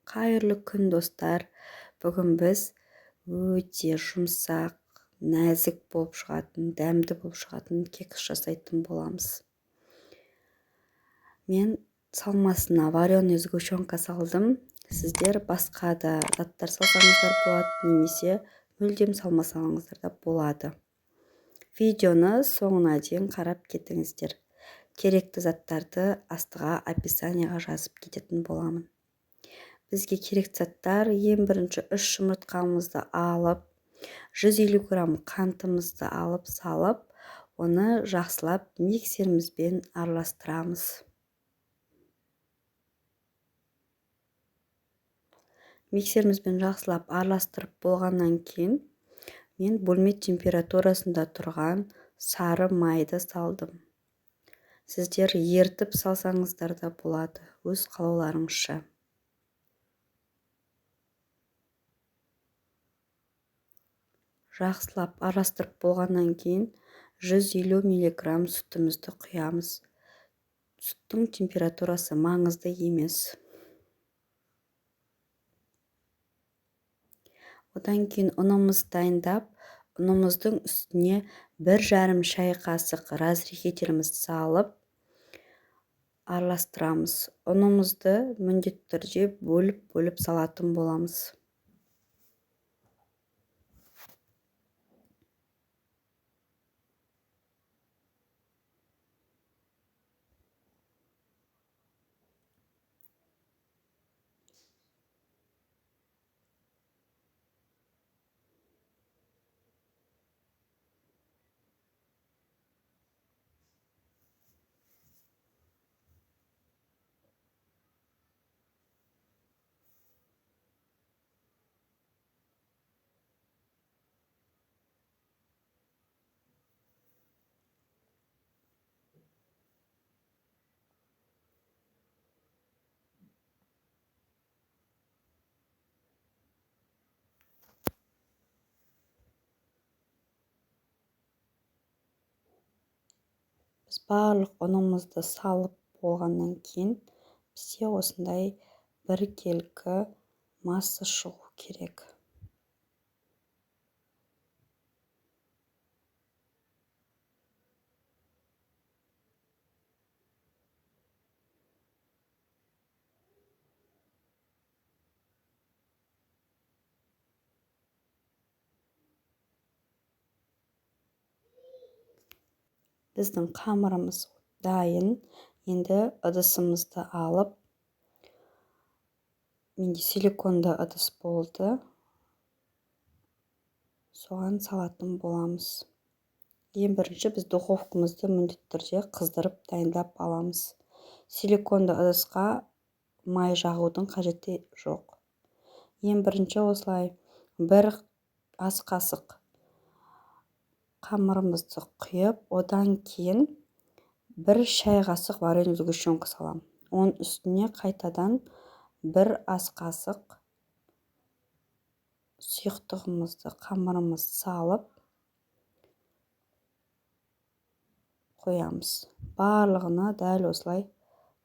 Қайырлы күн достар. Бүгін біз өте жұмсақ, нәзік болып шығатын, дәмді болып шығатын кекс жасайтын боламыз. Мен салмасына вареный сгущенка салдым. Сіздер басқа да заттар салсаңыздар болады, немесе мүлдем салмасаңыздар да болады. Видеоны соңына дейін қарап кетіңіздер. Керекті заттарды астыға описанияға жазып кететін боламын. Бізге керекті заттар: ең бірінші 3 жұмыртқамызды алып, 150 грамм қантымызды алып салып, оны жақсылап миксерімізбен араластырамыз. Миксерімізбен жақсылап араластырып болғаннан кейін, мен бөлме температурасында тұрған сары майды салдым. Сіздер ертіп салсаңыздар да болады, өз қалауларыңызша. Жақсылап араластырып болғаннан кейін 150 мг сүтімізді құямыз. Сүттің температурасы маңызды емес. Одан кейін ұнымызды дайындап, ұнымыздың үстіне 1,5 шай қасық разрыхителімізді салып араластырамыз. Ұнымызды міндетті түрде бөліп салатын боламыз. Біз барлық ұнымызды салып болғаннан кейін, бізде осындай бір келкі масса шығу керек. Біздің қамырымыз дайын. Енді ыдысымызды алып, менде силиконды ыдыс болды, соған салатын боламыз. Ең бірінші біз духовкамызды міндетті түрде қыздырып дайындап аламыз. Силиконды ыдысқа май жағудың қажеті жоқ. Ең бірінші осылай 1 ас қасық қамырымызды құйып, одан кейін 1 шай қасық вареный сгущенка салам. Оның үстіне қайтадан 1 ас қасық сұйықтығымызды, қамырымызды салып қоямыз. Барлығына дәл осылай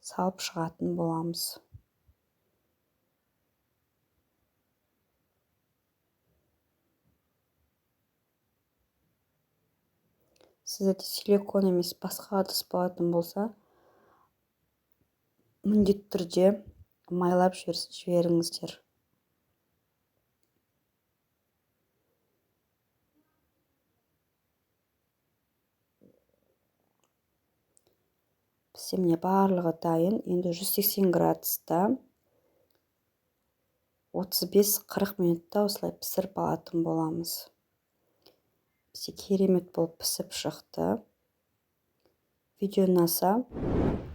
салып шығатын боламыз. Сізде силикон емес басқа ыдыс болатын болса, міндетті түрде майлап жіберіңіздер. Бізде міне барлығы дайын. Енді 180 градуста 35-40 минутта осылай пісіріп алатын боламыз. Бізде керемет болып пісіп шықты. Видео ұнаса,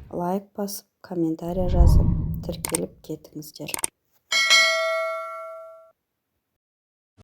лайк басып, комментария жазып, тіркеліп кетіңіздер.